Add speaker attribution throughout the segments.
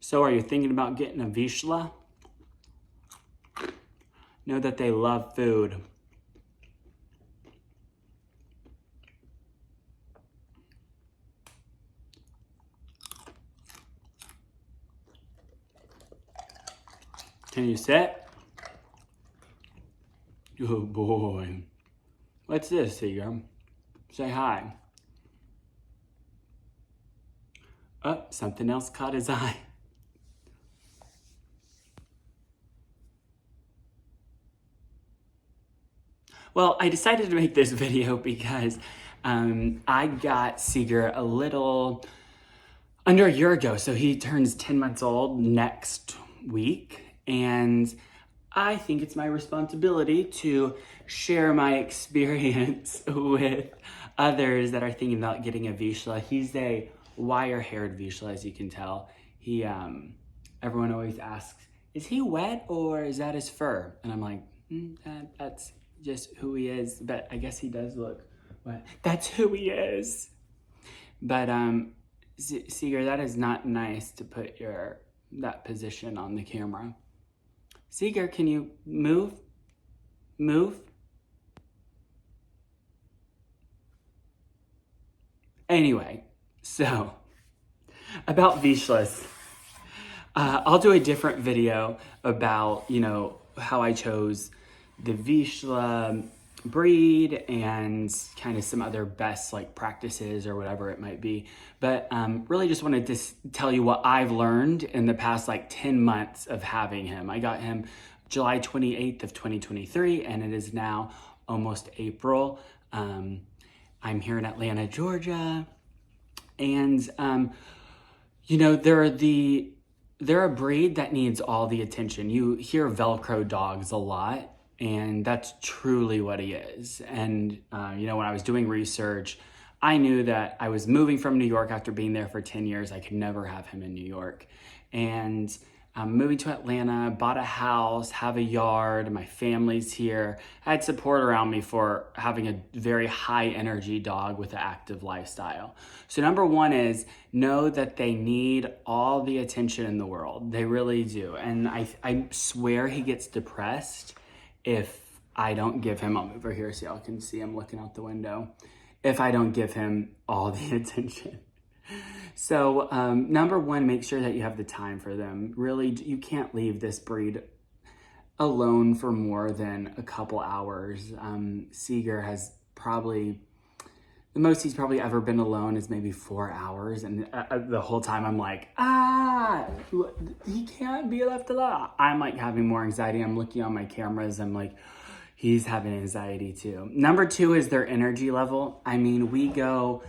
Speaker 1: So are you thinking about getting a Vizsla? Know that they love food. Can you sit? Oh boy. What's this, Seger? Say hi. Oh, something else caught his eye. Well, I decided to make this video because I got Seger a little under a year ago. So he turns 10 months old next week. And I think it's my responsibility to share my experience with others that are thinking about getting a Vizsla. He's a wire-haired Vizsla, as you can tell. He, everyone always asks, is he wet or is that his fur? And I'm like, that's just who he is. But I guess he does look wet. That's who he is. But Seger, that is not nice to put that position on the camera. Seger, can you move? Move? Anyway, so about Vizslas. I'll do a different video about, how I chose the Vizsla breed and kind of some other best practices or whatever it might be. But really just wanted to tell you what I've learned in the past 10 months of having him. I got him July 28th of 2023 and it is now almost April. I'm here in Atlanta, Georgia. And, they're a breed that needs all the attention. You hear Velcro dogs a lot, and that's truly what he is. And, when I was doing research, I knew that I was moving from New York after being there for 10 years. I could never have him in New York. And I'm moving to Atlanta, bought a house, have a yard, my family's here. I had support around me for having a very high energy dog with an active lifestyle. So number one is know that they need all the attention in the world. They really do. And I swear he gets depressed if I don't give him, I'll move over here so y'all can see him looking out the window, if I don't give him all the attention. So number one, make sure that you have the time for them. Really, you can't leave this breed alone for more than a couple hours. Seger has probably, the most he's probably ever been alone is maybe 4 hours. And the whole time I'm like, he can't be left alone. I'm having more anxiety. I'm looking on my cameras. I'm like, he's having anxiety too. Number two is their energy level. I mean, we've built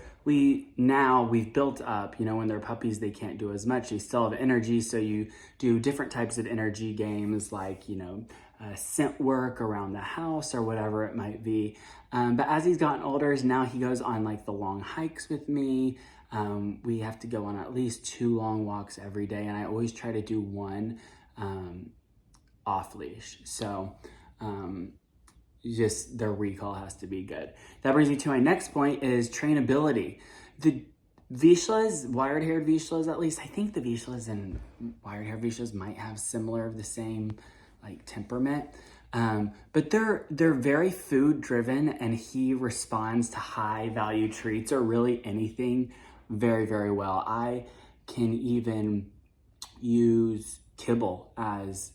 Speaker 1: up, when they're puppies, they can't do as much. They still have energy. So you do different types of energy games scent work around the house or whatever it might be. But as he's gotten older, now he goes on the long hikes with me. We have to go on at least 2 long walks every day. And I always try to do one off leash. So, just their recall has to be good. That brings me to my next point is trainability. The Vizslas, wire-haired Vizslas at least, I think the Vizslas and wire-haired Vizslas might have the same temperament. But they're very food driven and he responds to high value treats or really anything very, very well. I can even use kibble as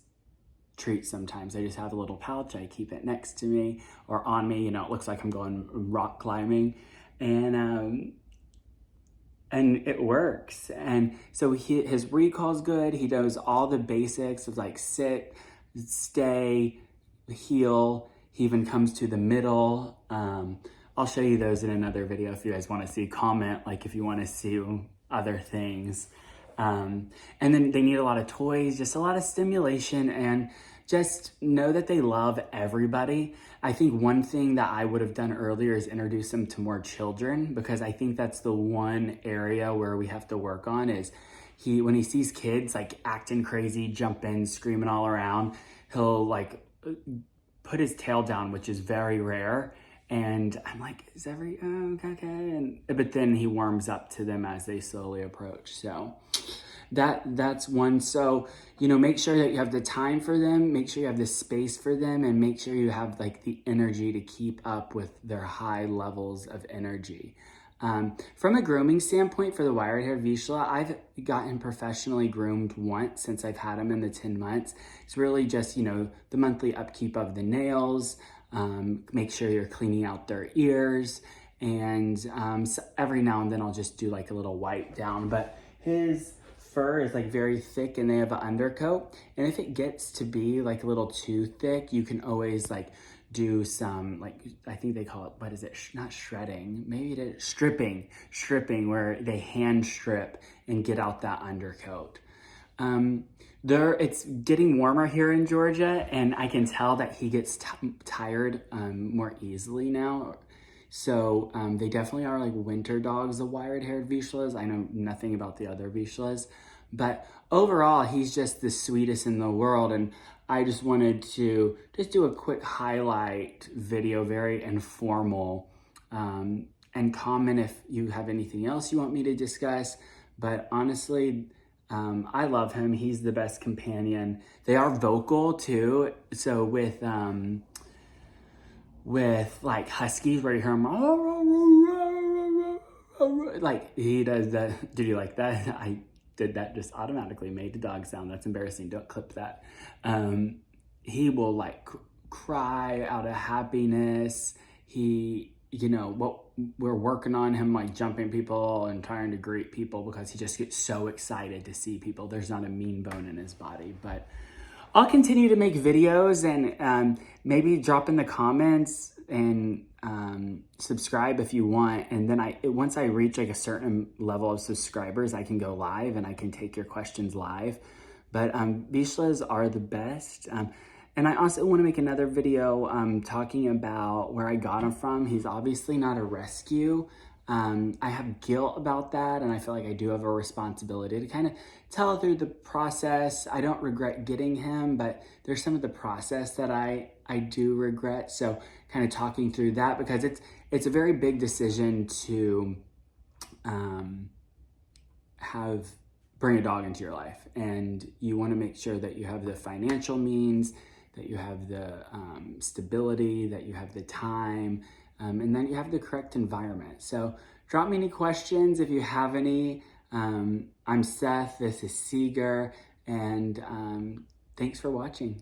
Speaker 1: treat sometimes. I just have a little pouch. I keep it next to me or on me. It looks like I'm going rock climbing, and it works. And so his recall's good. He does all the basics of sit, stay, heel. He even comes to the middle. I'll show you those in another video if you guys want to see. Comment if you want to see other things. And then they need a lot of toys, just a lot of stimulation, and just know that they love everybody. I think one thing that I would have done earlier is introduce them to more children, because I think that's the one area where we have to work on is when he sees kids acting crazy, jumping, screaming all around, he'll put his tail down, which is very rare. And I'm like, is okay? But then he warms up to them as they slowly approach. So that's one. So, you know, make sure that you have the time for them, make sure you have the space for them, and make sure you have like the energy to keep up with their high levels of energy. From a grooming standpoint for the wire-haired Vizsla, I've gotten professionally groomed once since I've had him in the 10 months. It's really just, you know, the monthly upkeep of the nails, make sure you're cleaning out their ears, and so every now and then I'll just do like a little wipe down. But his fur is like very thick and they have an undercoat. And if it gets to be like a little too thick, you can always like do some, like, I think they call it, what is it? Not shredding, maybe it is stripping, where they hand strip and get out that undercoat. It's getting warmer here in Georgia, and I can tell that he gets tired more easily now. So they definitely are like winter dogs, the wired-haired Vizslas. I know nothing about the other Vizslas, but overall, he's just the sweetest in the world. And I just wanted to just do a quick highlight video, very informal, and comment if you have anything else you want me to discuss. But honestly, I love him. He's the best companion. They are vocal too. So with like huskies, where you hear him like he does that. Did you like that? I did that, just automatically made the dog sound. That's embarrassing. Don't clip that. He will like cry out of happiness. He, you know, what we're working on him like jumping people and trying to greet people because he just gets so excited to see people. There's not a mean bone in his body. But I'll continue to make videos, and maybe drop in the comments and subscribe if you want. And then once I reach like a certain level of subscribers, I can go live and I can take your questions live. But Vizslas are the best. And I also want to make another video talking about where I got him from. He's obviously not a rescue. I have guilt about that, and I feel like I do have a responsibility to kind of tell through the process. I don't regret getting him, but there's some of the process that I do regret. So kind of talking through that, because it's a very big decision to bring a dog into your life, and you want to make sure that you have the financial means, that you have the stability, that you have the time, and then you have the correct environment. So drop me any questions if you have any. I'm Seth, this is Seger, and thanks for watching.